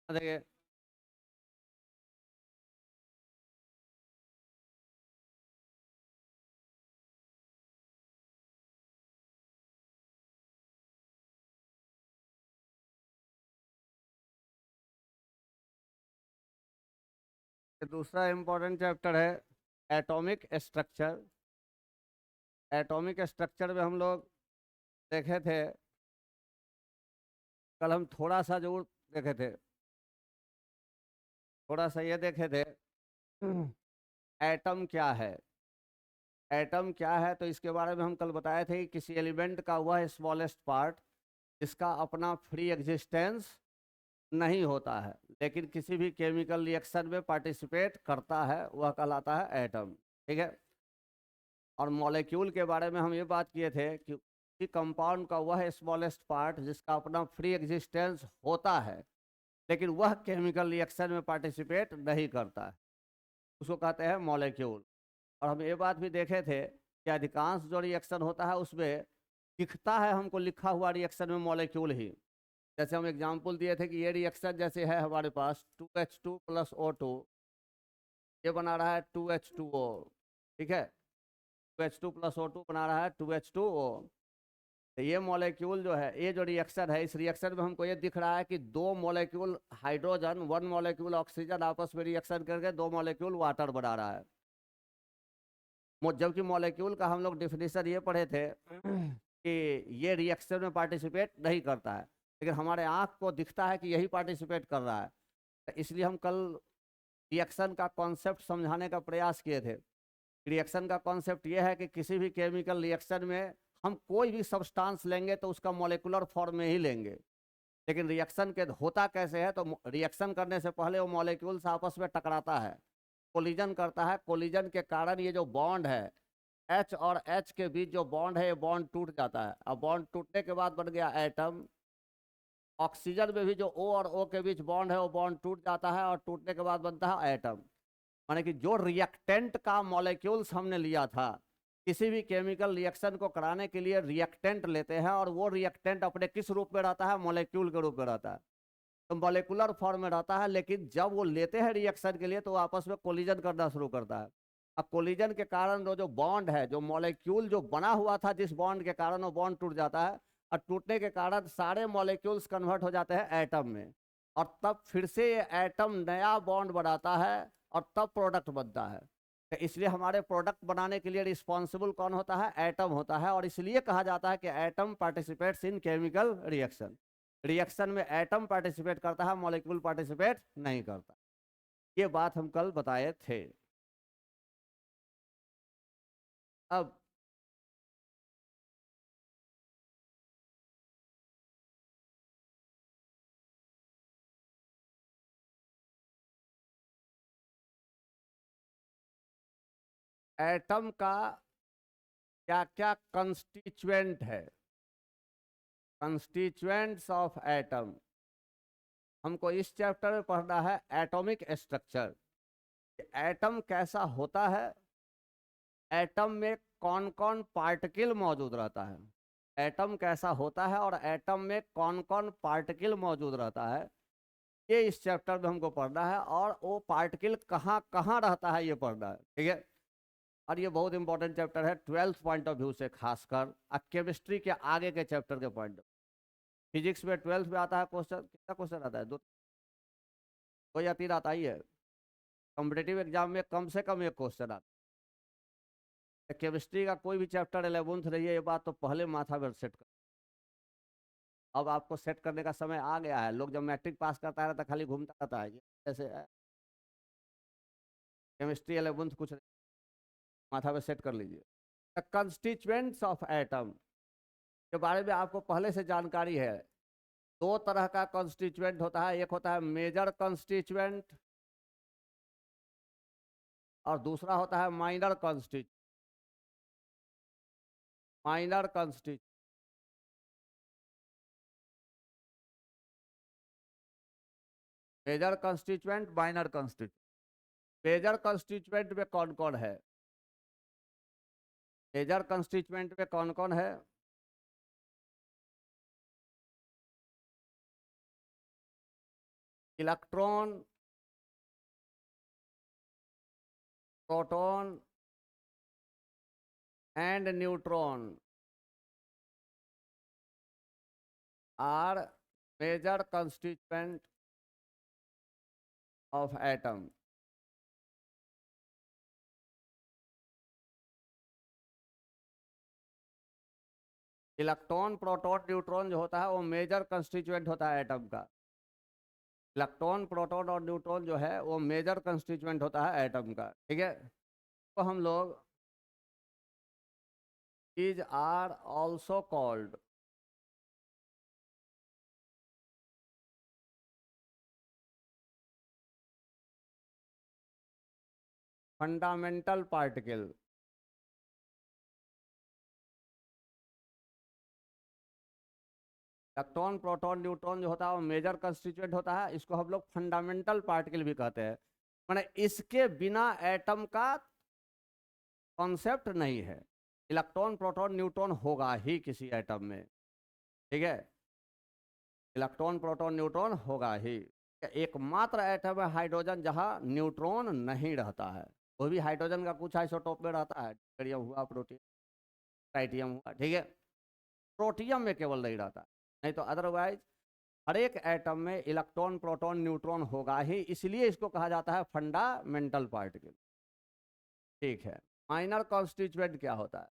देखिए दूसरा important chapter है एटॉमिक स्ट्रक्चर। एटॉमिक स्ट्रक्चर में हम लोग देखे थे, कल हम थोड़ा सा जरूर देखे थे, थोड़ा सा ये देखे थे एटम क्या है। एटम क्या है तो इसके बारे में हम कल बताए थे कि किसी एलिमेंट का वह स्मॉलेस्ट पार्ट जिसका अपना फ्री एग्जिस्टेंस नहीं होता है लेकिन किसी भी केमिकल रिएक्शन में पार्टिसिपेट करता है, वह कहलाता है एटम। ठीक है। और मॉलिक्यूल के बारे में हम ये बात किए थे कि कंपाउंड का वह स्मॉलेस्ट पार्ट जिसका अपना फ्री एग्जिस्टेंस होता है लेकिन वह केमिकल रिएक्शन में पार्टिसिपेट नहीं करता है, उसको कहते हैं मॉलिक्यूल। और हम ये बात भी देखे थे कि अधिकांश जो रिएक्शन होता है उसमें दिखता है हमको लिखा हुआ रिएक्शन में मॉलिक्यूल ही। जैसे हम एग्जाम्पल दिए थे कि ये रिएक्शन जैसे है हमारे पास 2H2 + O2, ये बना रहा है 2H2O। ठीक है, 2H2 + O2 बना रहा है 2H2O। तो ये मॉलिक्यूल जो है, ये जो रिएक्शन है, इस रिएक्शन में हमको ये दिख रहा है कि दो molecule hydrogen, one molecule oxygen आपस में रिएक्शन करके दो मॉलिक्यूल वाटर बना रहा है। जबकि मॉलिक्यूल का हम लोग डिफिनीशन ये पढ़े थे कि ये रिएक्शन में पार्टिसिपेट नहीं करता है, लेकिन हमारे आँख को दिखता है कि यही पार्टिसिपेट कर रहा है। तो इसलिए हम कल रिएक्शन का कॉन्सेप्ट समझाने का प्रयास किए थे। रिएक्शन का कॉन्सेप्ट ये है कि किसी भी केमिकल रिएक्शन में हम कोई भी सब्सटेंस लेंगे तो उसका मॉलिक्यूलर फॉर्म में ही लेंगे, लेकिन रिएक्शन के होता कैसे है तो रिएक्शन करने से पहले वो मॉलिक्यूल्स आपस में टकराता है, कोलिजन करता है। कोलिजन के कारण ये जो बॉन्ड है H और H के बीच जो बॉन्ड है, ये बॉन्ड टूट जाता है। अब बॉन्ड टूटने के बाद बन गया एटम। ऑक्सीजन में भी जो O और O के बीच बॉन्ड है वो बॉन्ड टूट जाता है और टूटने के बाद बनता है एटम। माने कि जो रिएक्टेंट का मॉलिक्यूल्स हमने लिया था, किसी भी केमिकल रिएक्शन को कराने के लिए रिएक्टेंट लेते हैं और वो रिएक्टेंट अपने किस रूप में रहता है, मॉलिक्यूल के रूप में रहता है, तो मॉलिकुलर फॉर्म में रहता है। लेकिन जब वो लेते हैं रिएक्शन के लिए तो वो आपस में कोलिजन करना शुरू करता है। अब कोलिजन के कारण वो जो बॉन्ड है, जो मॉलिक्यूल जो बना हुआ था जिस बॉन्ड के कारण, वो बॉन्ड टूट जाता है और टूटने के कारण सारे मॉलिक्यूल्स कन्वर्ट हो जाते हैं एटम में, और तब फिर से ये एटम नया बॉन्ड बनाता है और तब प्रोडक्ट बनता है। तो इसलिए हमारे प्रोडक्ट बनाने के लिए रिस्पॉन्सिबल कौन होता है, एटम होता है। और इसलिए कहा जाता है कि atom participates in chemical reaction. Reaction में एटम पार्टिसिपेट करता है, मॉलिक्यूल पार्टिसिपेट नहीं करता। ये बात हम कल बताए थे। अब एटम का क्या क्या कंस्टिट्यूएंट है, कंस्टिट्यूएंट्स ऑफ एटम, हमको इस चैप्टर में पढ़ना है। एटॉमिक स्ट्रक्चर, एटम कैसा होता है, एटम में कौन कौन पार्टिकल मौजूद रहता है, एटम कैसा होता है और एटम में कौन कौन पार्टिकल मौजूद रहता है, ये इस चैप्टर में हमको पढ़ना है। और वो पार्टिकल कहाँ कहाँ रहता है ये पढ़ना है। ठीक है। और ये बहुत इंपॉर्टेंट चैप्टर है 12th पॉइंट ऑफ व्यू से, खासकर केमिस्ट्री के आगे के चैप्टर के पॉइंट। फिजिक्स में 12th में आता है क्वेश्चन, कितना क्वेश्चन आता है, दो या तीन आता ही है। कॉम्पिटेटिव एग्जाम में कम से कम एक क्वेश्चन आता है। केमिस्ट्री का कोई भी चैप्टर 11th रही है, ये बात तो पहले माथा में सेट कर। अब आपको सेट करने का समय आ गया है। लोग जब मैट्रिक पास करता है तो खाली घूमता रहता है जैसे केमिस्ट्री 11th कुछ माथा में सेट कर लीजिए। द कंस्टिट्यूएंट्स ऑफ एटम के बारे में आपको पहले से जानकारी है। दो तरह का कंस्टिट्यूएंट होता है, एक होता है मेजर कंस्टिट्यूएंट और दूसरा होता है minor constituent. Minor constituent, major constituent, minor constituent. Major constituent में कौन कौन है, मेजर कंस्टिट्यूएंट में कौन कौन है, electron, proton and neutron are major constituent of atom. Electron, proton, neutron जो होता है वो मेजर कंस्टिट्यूएंट होता है एटम का। इलेक्ट्रॉन, प्रोटॉन और न्यूट्रॉन जो है वो मेजर कंस्टिट्यूएंट होता है एटम का, ठीक है। तो हम लोग these are also called fundamental particle। Electron, proton, neutron जो होता है वो मेजर कंस्टिट्यूएंट होता है, इसको हम लोग फंडामेंटल पार्टिकल भी कहते हैं। माने इसके बिना एटम का कॉन्सेप्ट नहीं है। इलेक्ट्रॉन, प्रोटॉन, न्यूट्रॉन होगा ही किसी एटम में, ठीक है। इलेक्ट्रॉन, प्रोटॉन, न्यूट्रॉन होगा ही। एकमात्र एटम है हाइड्रोजन जहां न्यूट्रॉन नहीं रहता है। वो भी हाइड्रोजन का कुछ आइसोटोप में रहता है, ड्यूटेरियम हुआ, प्रोटीन, ट्राइटियम हुआ, ठीक है। प्रोटियम में केवल नहीं रहता, नहीं तो अदरवाइज हर एक एटम में इलेक्ट्रॉन, प्रोटॉन, न्यूट्रॉन होगा ही, इसलिए इसको कहा जाता है फंडामेंटल पार्टिकल, ठीक है। माइनर कॉन्स्टिट्यूएंट क्या होता है?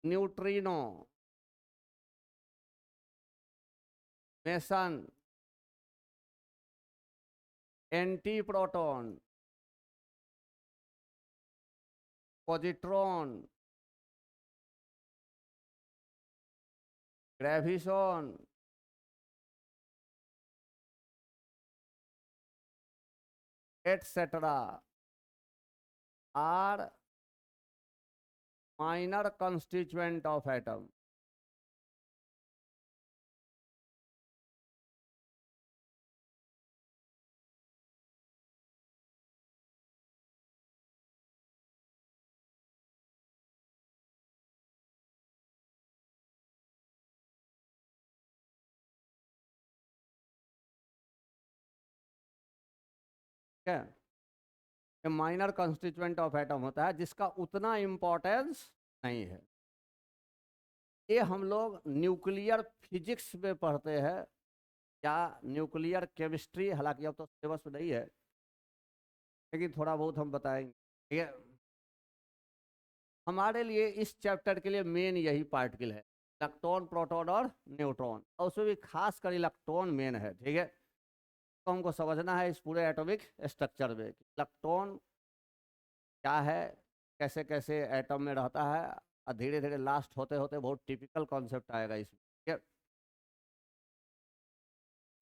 Neutrino, meson, anti proton, positron, graviton, etcetera are minor constituent of atom. ठीक है, माइनर कंस्टिट्यूएंट ऑफ एटम होता है जिसका उतना इम्पोर्टेंस नहीं है। ये हम लोग न्यूक्लियर फिजिक्स में पढ़ते हैं या न्यूक्लियर केमिस्ट्री, हालांकि अब तो सिलेबस में नहीं है, लेकिन थोड़ा बहुत हम बताएंगे, ठीक है। हमारे लिए इस चैप्टर के लिए मेन यही पार्टिकल है, इलेक्ट्रॉन, प्रोटॉन और न्यूट्रॉन, और उसमें भी खास कर इलेक्ट्रॉन मेन है, ठीक है। तो हमको समझना है इस पूरे एटॉमिक स्ट्रक्चर में इलेक्ट्रॉन क्या है, कैसे कैसे एटम में रहता है, और धीरे धीरे लास्ट होते होते बहुत टिपिकल कॉन्सेप्ट आएगा इसमें, ठीक है।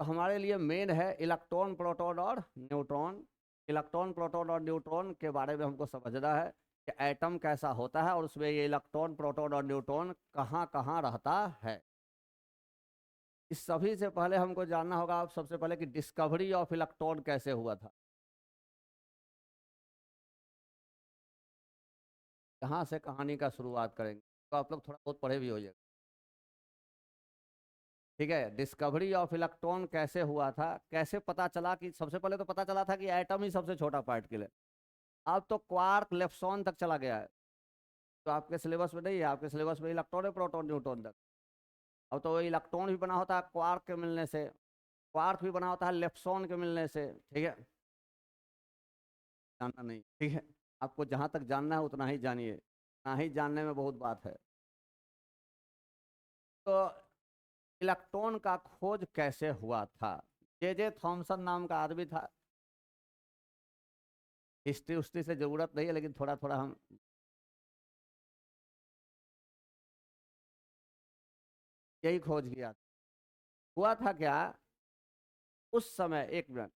तो हमारे लिए मेन है इलेक्ट्रॉन, प्रोटॉन और न्यूट्रॉन। इलेक्ट्रॉन, प्रोटॉन और न्यूट्रॉन के बारे में हमको समझना है कि एटम कैसा होता है और उसमें ये इलेक्ट्रॉन, प्रोटॉन और न्यूट्रॉन कहाँ कहाँ रहता है। इस सभी से पहले हमको जानना होगा आप सबसे पहले कि डिस्कवरी ऑफ इलेक्ट्रॉन कैसे हुआ था। कहाँ से कहानी का शुरुआत करेंगे, तो आप लोग थोड़ा बहुत पढ़े भी हो जाएगा, ठीक है। डिस्कवरी ऑफ इलेक्ट्रॉन कैसे हुआ था, कैसे पता चला कि, सबसे पहले तो पता चला था कि एटम ही सबसे छोटा पार्टिकल है। अब तो क्वार्क, लेप्सॉन तक चला गया है, तो आपके सिलेबस में नहीं है, आपके सिलेबस में इलेक्ट्रॉन है, प्रोटॉन, न्यूट्रॉन तक। अब तो वो इलेक्ट्रॉन भी बना होता है क्वार्क के मिलने से, क्वार्क भी बना होता है लेप्सॉन के मिलने से, ठीक है। जानना नहीं, ठीक है, आपको जहाँ तक जानना है उतना ही जानिए, ना ही जानने में बहुत बात है। तो इलेक्ट्रॉन का खोज कैसे हुआ था? जे थॉमसन नाम का आदमी था, हिस्ट्री उस्ट्री से जरूरत नहीं है, लेकिन थोड़ा थोड़ा हम, यही खोज किया। हुआ था क्या उस समय, एक मिनट,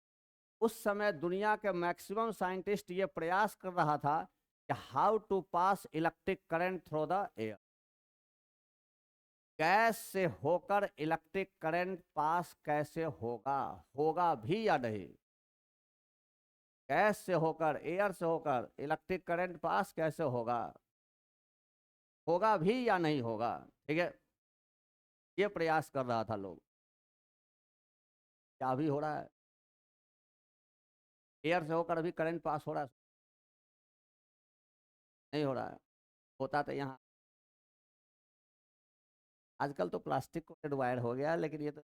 उस समय दुनिया के मैक्सिमम साइंटिस्ट ये प्रयास कर रहा था कि how to pass electric current through the air. Gas से होकर इलेक्ट्रिक करंट पास कैसे होगा, होगा भी या नहीं। गैस से होकर, एयर से होकर इलेक्ट्रिक करंट पास कैसे होगा, होगा भी या नहीं होगा, ठीक है। ये प्रयास कर रहा था लोग, क्या भी हो रहा है। एयर से होकर अभी करंट पास हो रहा है? नहीं हो रहा है। होता तो यहाँ आजकल तो प्लास्टिक कोटेड वायर हो गया, लेकिन ये तो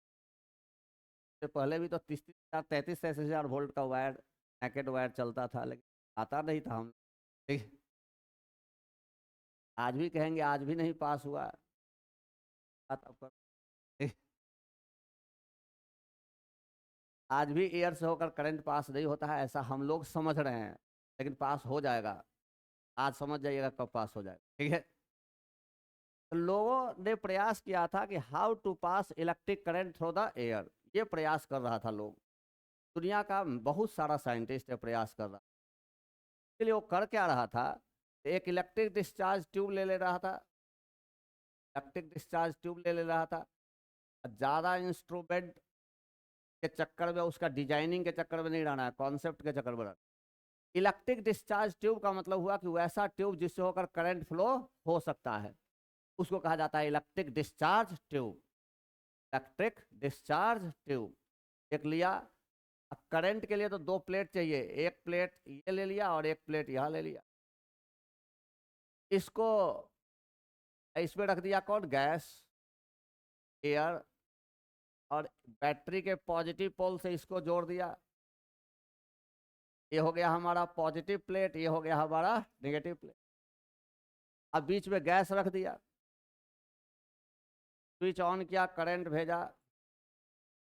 पहले भी तो 30,000 33,000 वोल्ट का वायर, पैकेट वायर चलता था, लेकिन आता नहीं था हम। ठीक, आज भी कहेंगे आज भी नहीं पास हुआ। बात अब ठीक, आज भी एयर से होकर करंट पास नहीं होता है, ऐसा हम लोग समझ रहे हैं, लेकिन पास हो जाएगा। आज समझ जाइएगा कब पास हो जाएगा। ठीक है, तो लोगों ने प्रयास किया था कि how to pass electric current through the air, ये प्रयास कर रहा था लोग। दुनिया का बहुत सारा साइंटिस्ट है प्रयास कर रहा। इसके लिए वो कर क्या रहा था, एक इलेक्ट्रिक डिस्चार्ज ट्यूब ले ले रहा था, इलेक्ट्रिक डिस्चार्ज ट्यूब ले ले रहा था। ज़्यादा इंस्ट्रूमेंट के चक्कर में, उसका डिजाइनिंग के चक्कर में नहीं रहना है, कॉन्सेप्ट के चक्कर में रहना। इलेक्ट्रिक डिस्चार्ज ट्यूब का मतलब हुआ कि वैसा ट्यूब जिससे होकर करंट फ्लो हो सकता है, उसको कहा जाता है electric discharge tube. Electric discharge tube एक लिया। करंट के लिए तो दो प्लेट चाहिए, एक प्लेट ये ले लिया और एक प्लेट यहाँ ले लिया। इसको इसमें रख दिया कौन, गैस, एयर, और बैटरी के पॉजिटिव पोल से इसको जोड़ दिया। ये हो गया हमारा पॉजिटिव प्लेट, ये हो गया हमारा नेगेटिव प्लेट। अब बीच में गैस रख दिया, स्विच ऑन किया, करंट भेजा,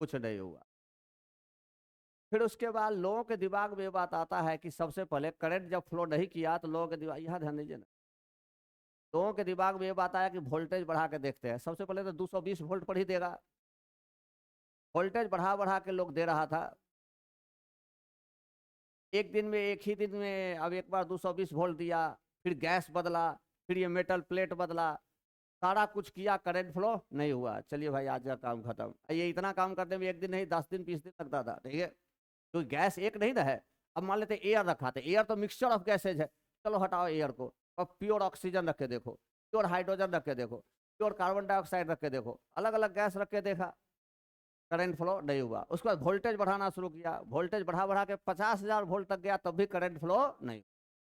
कुछ नहीं हुआ। फिर उसके बाद लोगों के दिमाग में ये बात आता है कि सबसे पहले करंट जब फ्लो नहीं किया तो लोगों के दिमाग, यहाँ ध्यान दीजिए ना, लोगों के दिमाग में ये बात आया कि वोल्टेज बढ़ा के देखते हैं। सबसे पहले तो 220 वोल्ट पर ही देगा, वोल्टेज बढ़ा बढ़ा के लोग दे रहा था। एक दिन में, एक ही दिन में, अब एक बार 220 वोल्ट दिया, फिर गैस बदला, फिर ये मेटल प्लेट बदला, सारा कुछ किया, करंट फ्लो नहीं हुआ। चलिए भाई आज का काम खत्म। ये इतना काम करने में एक दिन नहीं 10 दिन 20 दिन लगता था। ठीक है, तो गैस एक नहीं ना है। अब मान लेते एयर रखा था, एयर तो मिक्सचर ऑफ गैसेज है, चलो हटाओ एयर को, अब प्योर ऑक्सीजन रख के देखो, प्योर हाइड्रोजन रख के देखो, प्योर कार्बन डाइऑक्साइड रख के देखो, अलग अलग गैस रख के देखा, करंट फ्लो नहीं हुआ। उसके बाद वोल्टेज बढ़ाना शुरू किया, वोल्टेज बढ़ा बढ़ा के 50,000 वोल्ट तक गया, तब भी करंट फ्लो नहीं।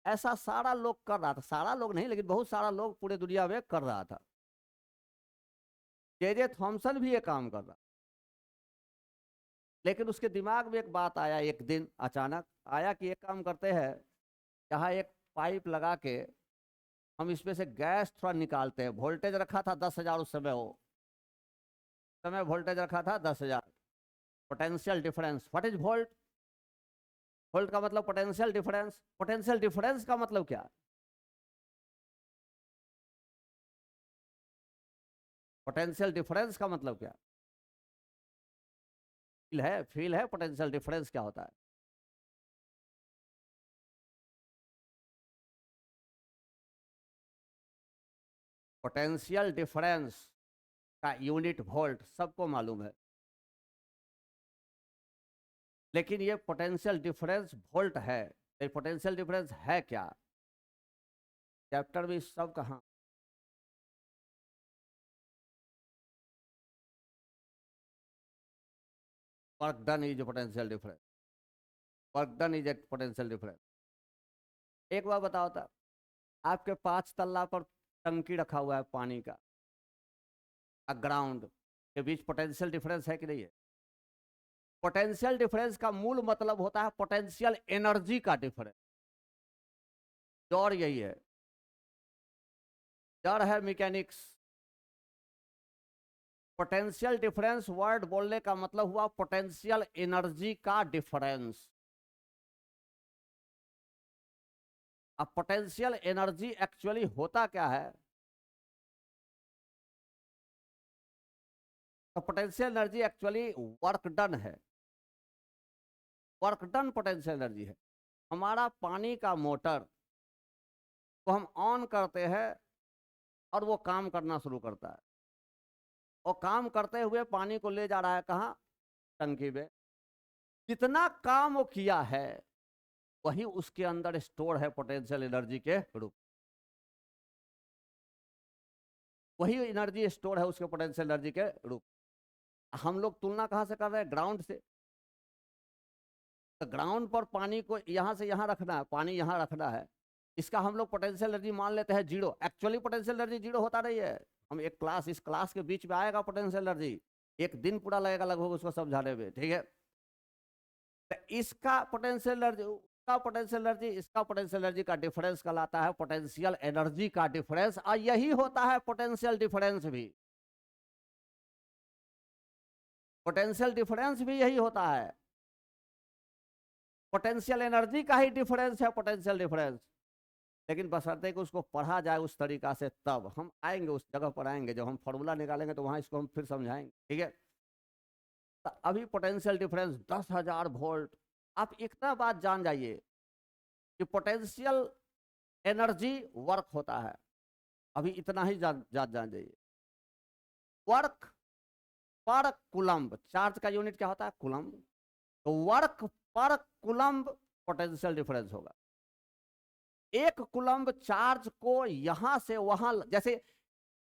ऐसा सारा लोग कर रहा था, सारा लोग नहीं लेकिन बहुत सारा लोग पूरे दुनिया में कर रहा था। जे थॉमसन भी ये काम कर रहा, लेकिन उसके दिमाग में एक बात आया, एक दिन अचानक आया कि एक काम करते हैं, यहाँ एक पाइप लगा के हम इसमें से गैस थोड़ा निकालते हैं। वोल्टेज रखा था 10,000 उस समय, वो समय वोल्टेज रखा था 10,000। Potential difference, what is volt? Volt का मतलब पोटेंशियल डिफरेंस। पोटेंशियल डिफरेंस का मतलब क्या? पोटेंशियल डिफरेंस का मतलब क्या? फील है, फील है पोटेंशियल डिफरेंस क्या होता है? पोटेंशियल डिफरेंस का यूनिट वोल्ट सबको मालूम है, लेकिन ये पोटेंशियल डिफरेंस वोल्ट है, ये पोटेंशियल डिफरेंस है क्या? चैप्टर में सब कहाँ? Work done is potential difference, work done is a potential difference. एक बार बताओ था, आपके 5 तल्ला पर टंकी रखा हुआ है पानी का, ग्राउंड के बीच पोटेंशियल डिफरेंस है कि नहीं है? पोटेंशियल डिफरेंस का मूल मतलब होता है पोटेंशियल एनर्जी का डिफरेंस। और यही है, जड़ है मैकेनिक्स। पोटेंशियल डिफरेंस वर्ड बोलने का मतलब हुआ पोटेंशियल एनर्जी का डिफरेंस। अब पोटेंशियल एनर्जी एक्चुअली होता क्या है? तो potential energy actually work done है, वर्क डन पोटेंशियल एनर्जी है। हमारा पानी का मोटर को हम ऑन करते हैं और वो काम करना शुरू करता है, और काम करते हुए पानी को ले जा रहा है कहाँ? टंकी में। जितना काम वो किया है वही उसके अंदर स्टोर है पोटेंशियल एनर्जी के रूप, वही एनर्जी स्टोर है उसके पोटेंशियल एनर्जी के रूप। हम लोग तुलना कहां से कर रहे हैं? ग्राउंड से। तो ग्राउंड पर पानी को यहाँ से यहाँ रखना है, पानी यहाँ रखना है, इसका हम लोग पोटेंशियल एनर्जी मान लेते हैं zero. Actually potential energy zero होता नहीं है। हम एक क्लास, इस क्लास के बीच में आएगा पोटेंशियल एनर्जी, एक दिन पूरा लगेगा लगभग उसको समझाने में, ठीक है। तो इसका पोटेंशियल एनर्जी, उसका पोटेंशियल एनर्जी, इसका पोटेंशियल एनर्जी का डिफरेंस कहलाता है पोटेंशियल एनर्जी का डिफरेंस, और यही होता है पोटेंशियल डिफरेंस भी। पोटेंशियल डिफरेंस भी यही होता है, पोटेंशियल एनर्जी का ही डिफरेंस है पोटेंशियल डिफरेंस। लेकिन बशर्ते कि उसको पढ़ा जाए उस तरीका से, तब हम आएंगे उस जगह पर आएंगे, जब हम फॉर्मूला निकालेंगे तो वहां इसको हम फिर समझाएंगे, ठीक है। तो अभी पोटेंशियल डिफरेंस 10,000 वोल्ट। आप इतना बात जान जाइए कि पोटेंशियल एनर्जी वर्क होता है, अभी इतना ही जान जाइए। वर्क पर कूलम्ब, चार्ज का यूनिट क्या होता है? कूलम्ब। तो वर्क पर कूलम्ब पोटेंशियल डिफरेंस होगा। एक कूलम्ब चार्ज को यहां से वहां, जैसे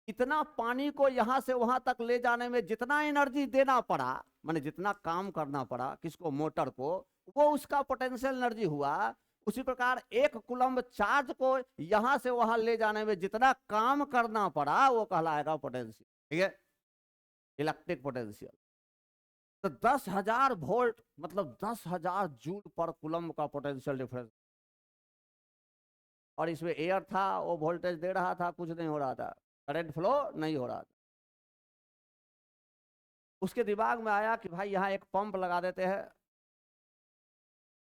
इतना पानी को यहां से वहां तक ले जाने में जितना एनर्जी देना पड़ा, माने जितना काम करना पड़ा किसको? मोटर को, वो उसका पोटेंशियल एनर्जी हुआ। उसी प्रकार एक कूलम्ब चार्ज को यहां से वहां ले जाने में जितना काम करना पड़ा वो कहलाएगा पोटेंशियल, ठीक है, इलेक्ट्रिक पोटेंशियल। तो 10,000 वोल्ट मतलब 10,000 जूल पर कूलम्ब का पोटेंशियल डिफरेंस। और इसमें एयर था, वो वोल्टेज दे रहा था, कुछ नहीं हो रहा था, करंट फ्लो नहीं हो रहा था। उसके दिमाग में आया कि भाई यहाँ एक पंप लगा देते हैं।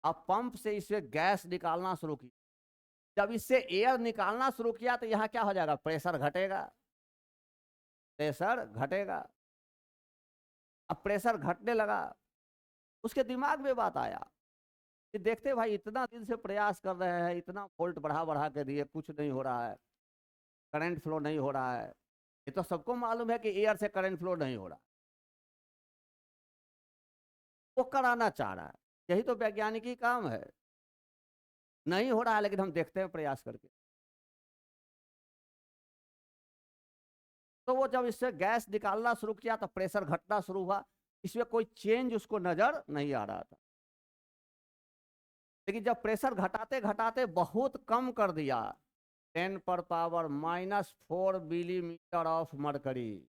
अब पंप से इससे गैस निकालना शुरू की। जब इससे एयर निकालना शुरू किया तो यहाँ क्या हो जाएगा? प्रेशर घटेगा, प्रेशर घटेगा। अब प्रेशर घटने लगा, उसके दिमाग में बात आया कि देखते भाई इतना दिन से प्रयास कर रहे हैं, इतना वोल्ट बढ़ा बढ़ा के दिए, कुछ नहीं हो रहा है, करंट फ्लो नहीं हो रहा है। ये तो सबको मालूम है कि एयर से करंट फ्लो नहीं हो रहा। वो कराना चाह रहा है, यही तो वैज्ञानिकी काम है। नहीं हो रहा है लेकिन हम देखते हैं प्रयास करके। तो वो जब इससे गैस निकालना शुरू किया तो प्रेशर घटना शुरू हुआ, इसमें कोई चेंज उसको नजर नहीं आ रहा था। लेकिन जब प्रेशर घटाते घटाते बहुत कम कर दिया, 10⁻⁻⁴ मिलीमीटर ऑफ मरकरी,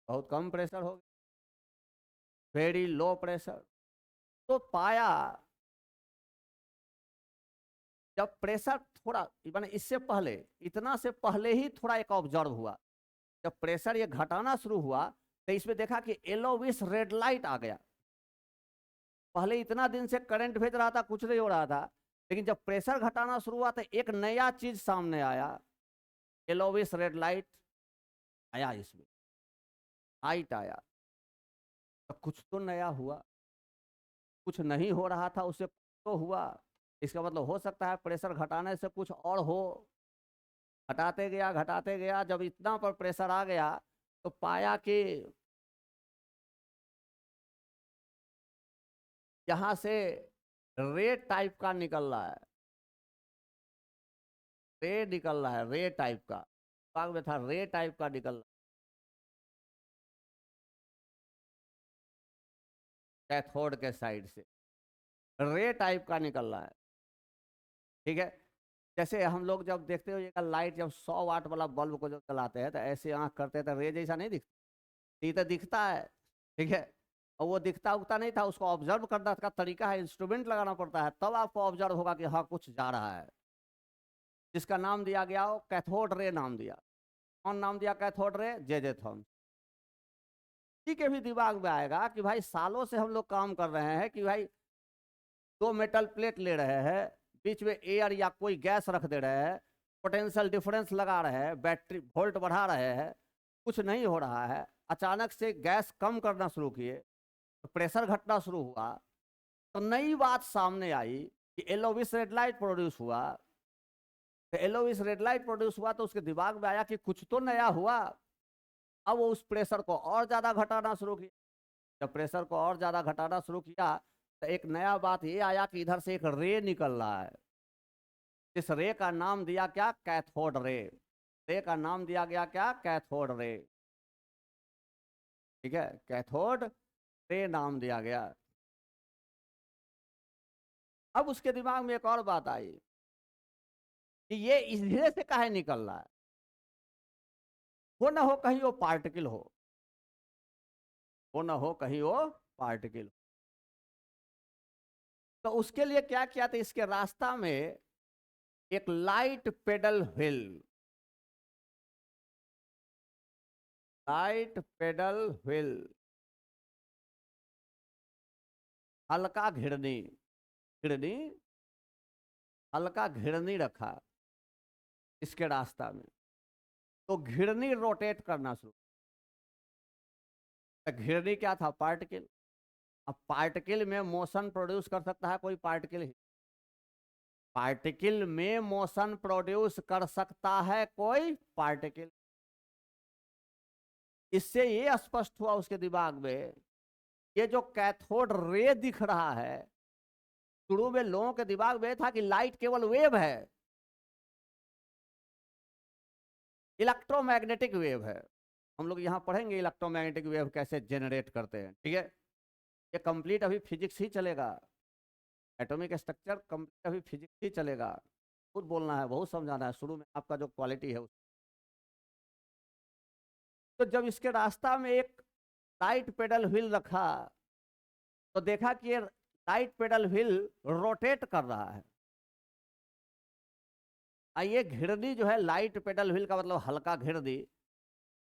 बहुत कम प्रेशर हो गया, वेरी लो प्रेशर। तो पाया जब प्रेशर थोड़ा, माने इससे पहले, इतना से पहले ही थोड़ा एक ऑब्जर्व हुआ, जब प्रेशर ये घटाना शुरू हुआ तो इसमें देखा कि येलोविश रेड लाइट आ गया। पहले इतना दिन से करंट भेज रहा था, कुछ नहीं हो रहा था, लेकिन जब प्रेशर घटाना शुरू हुआ तो एक नया चीज सामने आया, येलोविश रेड लाइट आया, इसमें लाइट आया। तो कुछ तो नया हुआ, कुछ नहीं हो रहा था उससे तो हुआ। इसका मतलब हो सकता है प्रेशर घटाने से कुछ और हो। घटाते गया, जब इतना पर प्रेशर आ गया तो पाया कि यहां से रे टाइप का निकल रहा है, रे निकल रहा है, रे टाइप का, दिमाग में था रे टाइप का निकल रहा, कैथोड के साइड से रे टाइप का निकल रहा है, ठीक है। जैसे हम लोग जब देखते हो ये लाइट, जब 100 वाट वाला बल्ब को जब चलाते हैं तो ऐसे आंख करते हैं तो रे जैसा नहीं दिखता, ये तो दिखता है, ठीक है। और वो दिखता उगता नहीं था, उसको ऑब्जर्व करने का तरीका है, इंस्ट्रूमेंट लगाना पड़ता है, तब आपको ऑब्जर्व होगा कि हाँ कुछ जा रहा है, जिसका नाम दिया गया हो कैथोड रे नाम दिया। कौन नाम दिया कैथोड रे? जे थॉमस। ठीक है, भी दिमाग में आएगा कि भाई सालों से हम लोग काम कर रहे हैं कि भाई 2 मेटल प्लेट ले रहे हैं, बीच में एयर या कोई गैस रख दे रहे हैं, पोटेंशियल डिफरेंस लगा रहे हैं, बैटरी वोल्ट बढ़ा रहे हैं, कुछ नहीं हो रहा है। अचानक से गैस कम करना शुरू किए तो प्रेशर घटना शुरू हुआ, तो नई बात सामने आई कि येलोविश रेड लाइट प्रोड्यूस हुआ। तो येलोविश रेड लाइट प्रोड्यूस हुआ तो उसके दिमाग में आया कि कुछ तो नया हुआ। अब वो उस प्रेशर को और ज्यादा घटाना शुरू किया। जब प्रेशर को और ज्यादा घटाना शुरू किया तो एक नया बात ये आया कि इधर से एक रे निकल रहा है। इस रे का नाम दिया क्या? Cathode ray. रे का नाम दिया गया क्या? कैथोड रे, ठीक है, कैथोड रे नाम दिया गया। अब उसके दिमाग में एक और बात आई कि ये इस धीरे से काहे निकल रहा है, वो ना हो कहीं वो पार्टिकल हो, वो ना हो कहीं वो पार्टिकल। तो उसके लिए क्या किया था, इसके रास्ता में एक light pedal wheel, light pedal wheel, हल्का घिरनी, घिरनी, हल्का घिरनी रखा इसके रास्ता में। तो घिरनी रोटेट करना शुरू। तो घिरनी क्या था, पार्टिकल। अब पार्टिकल में मोशन प्रोड्यूस कर सकता है कोई पार्टिकल ही, पार्टिकल में मोशन प्रोड्यूस कर सकता है कोई पार्टिकल। इससे ये स्पष्ट हुआ उसके दिमाग में, ये जो कैथोड रे दिख रहा है, शुरू में लोगों के दिमाग में था कि लाइट केवल वेव है, इलेक्ट्रोमैग्नेटिक वेव है। हम लोग यहाँ पढ़ेंगे इलेक्ट्रोमैग्नेटिक वेव कैसे जनरेट करते हैं, ठीक है। ये कंप्लीट अभी फिजिक्स ही चलेगा, एटॉमिक स्ट्रक्चर कंप्लीट अभी फिजिक्स ही चलेगा। खुद बोलना है, बहुत समझाना है, शुरू में आपका जो क्वालिटी है। तो जब इसके रास्ता में एक लाइट पेडल व्हील रखा, तो देखा कि ये लाइट पेडल व्हील रोटेट कर रहा है। ये घिरनी जो है, लाइट पेडल व्हील का मतलब हल्का घिरनी,